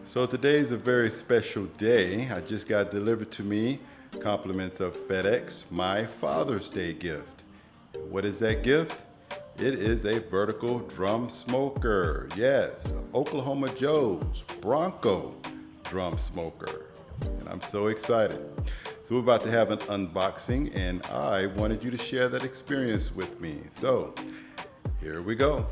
So today's a very special day. I just got delivered to me compliments of FedEx, my Father's Day gift. What is that gift? It is a vertical drum smoker. Yes, Oklahoma Joe's Bronco drum smoker. And I'm so excited. So we're about to have an unboxing and I wanted you to share that experience with me. So here we go.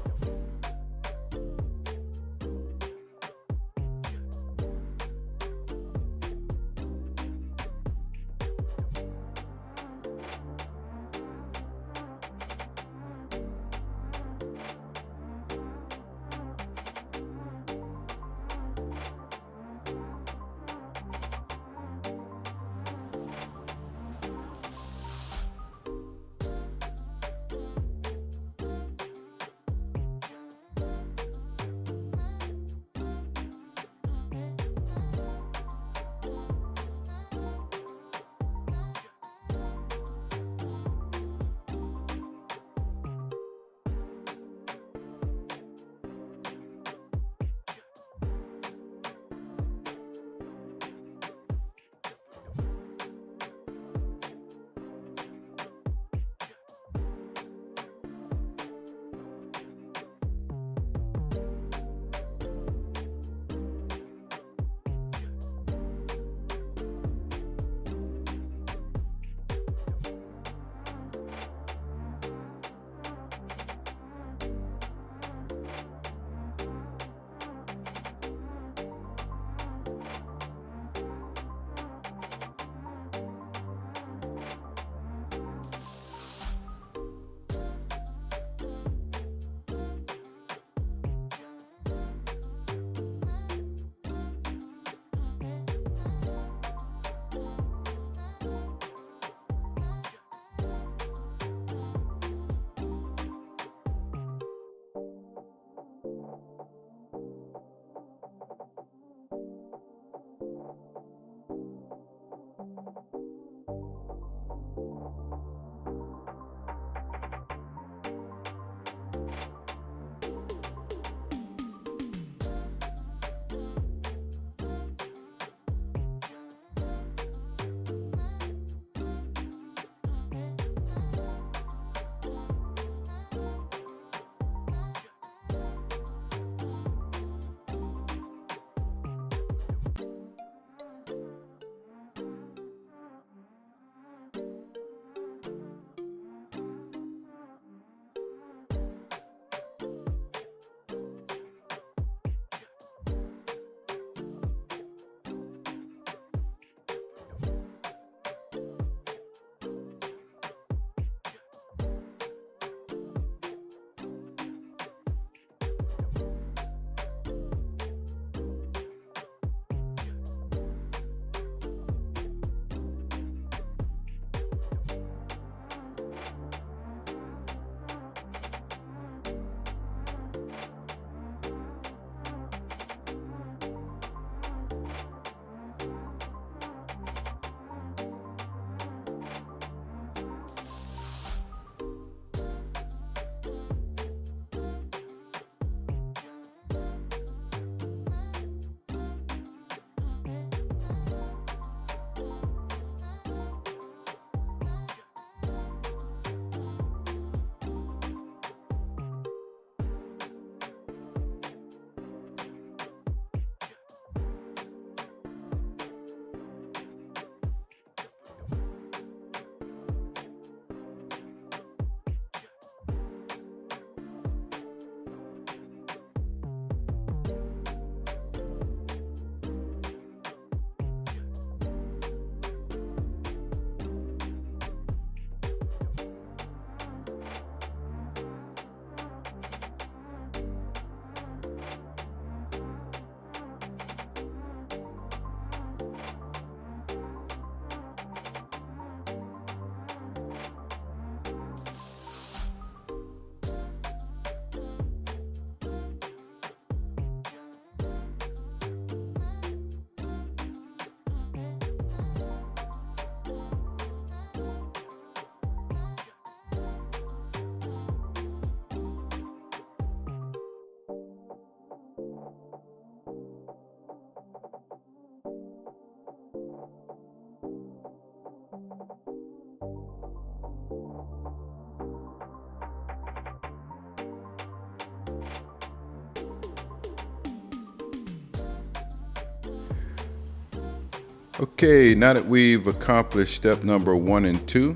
Okay, now that we've accomplished step number 1 and 2,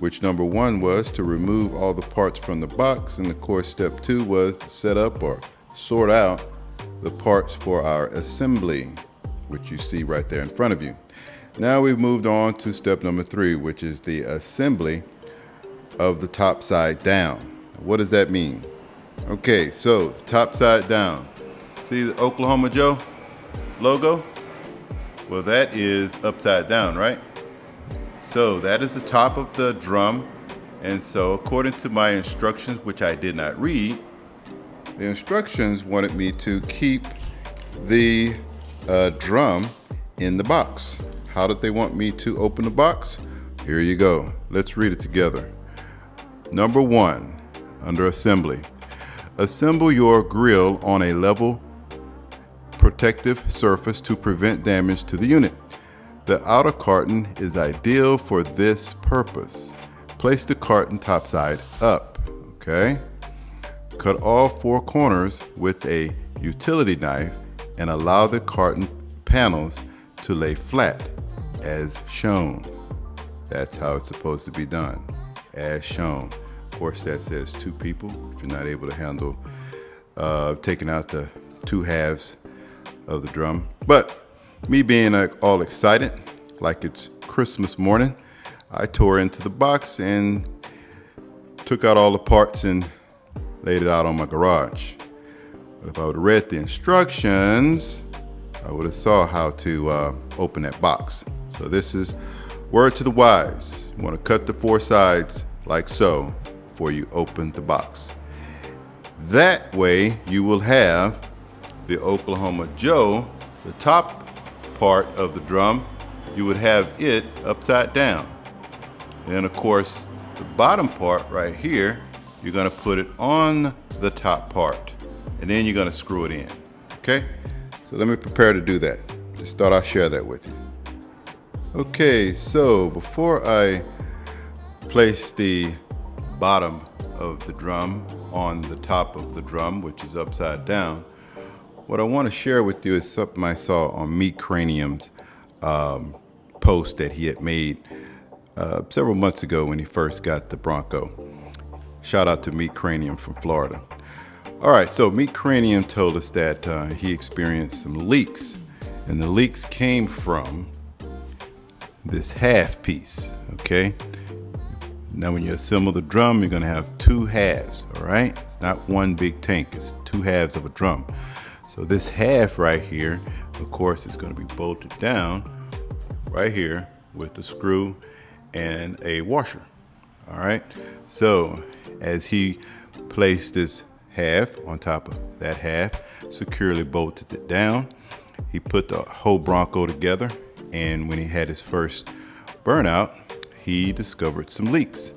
which number 1 was to remove all the parts from the box, and of course step 2 was to set up or sort out the parts for our assembly, which you see right there in front of you. Now we've moved on to step number 3, which is the assembly of the top side down. What does that mean? Okay, so the top side down. See the Oklahoma Joe logo? Well, that is upside down, right? So that is the top of the drum. And so according to my instructions, which I did not read, the instructions wanted me to keep the drum in the box. How did they want me to open the box? Here you go. Let's read it together. Number 1, under assembly. Assemble your grill on a level protective surface to prevent damage to the unit. The outer carton is ideal for this purpose. Place the carton topside up, okay? Cut all 4 corners with a utility knife and allow the carton panels to lay flat as shown. That's how it's supposed to be done, as shown. Of course, that says 2 people if you're not able to handle taking out the 2 halves of the drum. But me being all excited, like it's Christmas morning, I tore into the box and took out all the parts and laid it out on my garage. But if I would have read the instructions, I would have saw how to open that box. So this is word to the wise. You want to cut the 4 sides like so before you open the box. That way you will have the Oklahoma Joe, the top part of the drum, you would have it upside down. And of course, the bottom part right here, you're gonna put it on the top part, and then you're gonna screw it in, okay? So let me prepare to do that. Just thought I'd share that with you. Okay, so before I place the bottom of the drum on the top of the drum, which is upside down, what I want to share with you is something I saw on Meat Cranium's post that he had made several months ago when he first got the Bronco. Shout out to Meat Cranium from Florida. All right, so Meat Cranium told us that he experienced some leaks, and the leaks came from this half piece, okay? Now when you assemble the drum, you're gonna have 2 halves, all right? It's not one big tank, it's 2 halves of a drum. So this half right here, of course, is going to be bolted down right here with a screw and a washer. All right. So as he placed this half on top of that half, securely bolted it down, he put the whole Bronco together. And when he had his first burnout, he discovered some leaks.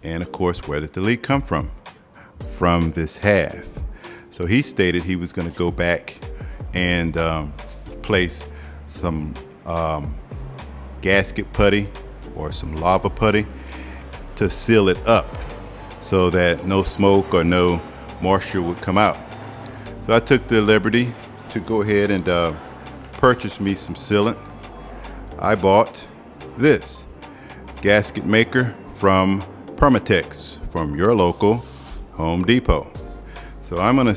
And of course, where did the leak come from? From this half. So he stated he was going to go back and place some gasket putty or some lava putty to seal it up so that no smoke or no moisture would come out. So I took the liberty to go ahead and purchase me some sealant. I bought this gasket maker from Permatex from your local Home Depot. So I'm gonna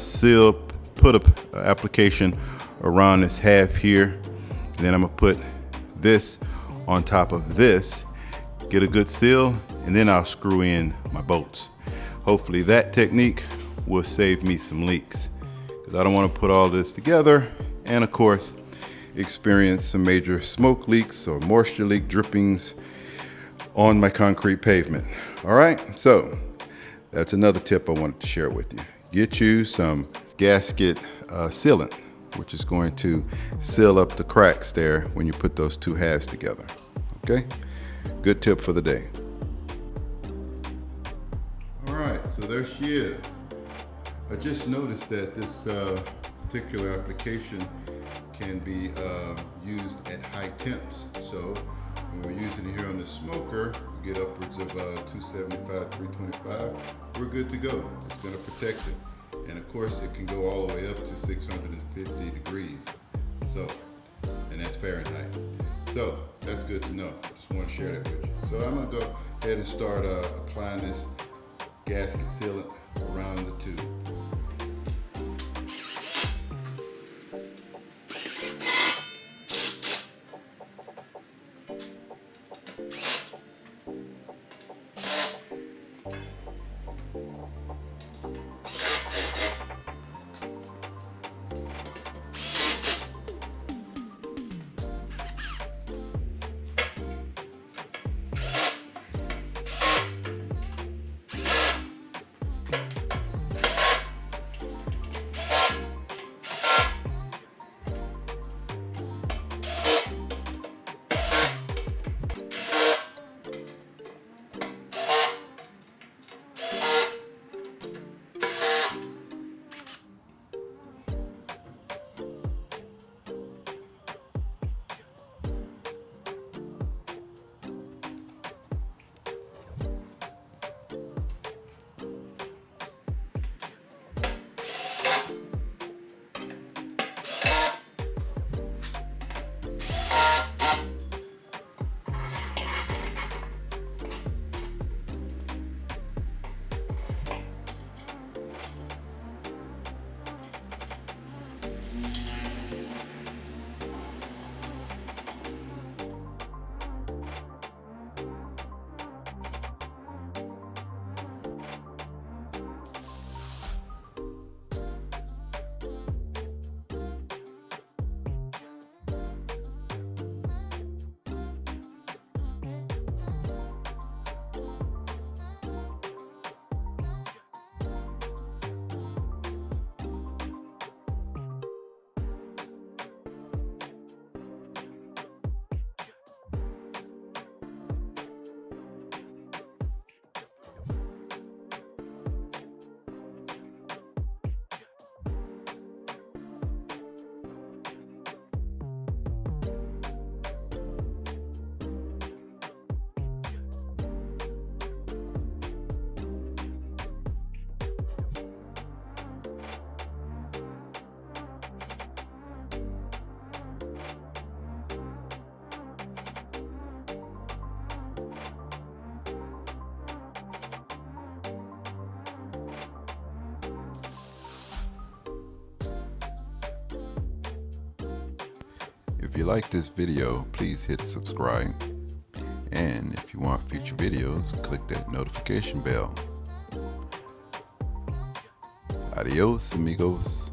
put an application around this half here, and then I'm gonna put this on top of this, get a good seal, and then I'll screw in my bolts. Hopefully that technique will save me some leaks, because I don't want to put all this together and of course experience some major smoke leaks or moisture leak drippings on my concrete pavement. All right, so that's another tip I wanted to share with you. Get you some gasket sealant, which is going to seal up the cracks there when you put those 2 halves together. Okay, good tip for the day. All right, so there she is. I just noticed that this particular application can be used at high temps. So when we're using it here on the smoker, we get upwards of 275, 325. We're good to go. It's going to protect it. And of course, it can go all the way up to 650 degrees. So, and that's Fahrenheit. So that's good to know. Just want to share that with you. So I'm going to go ahead and start applying this gasket sealant around the tube. If you like this video, please hit subscribe. And if you want future videos, click that notification bell. Adios, amigos.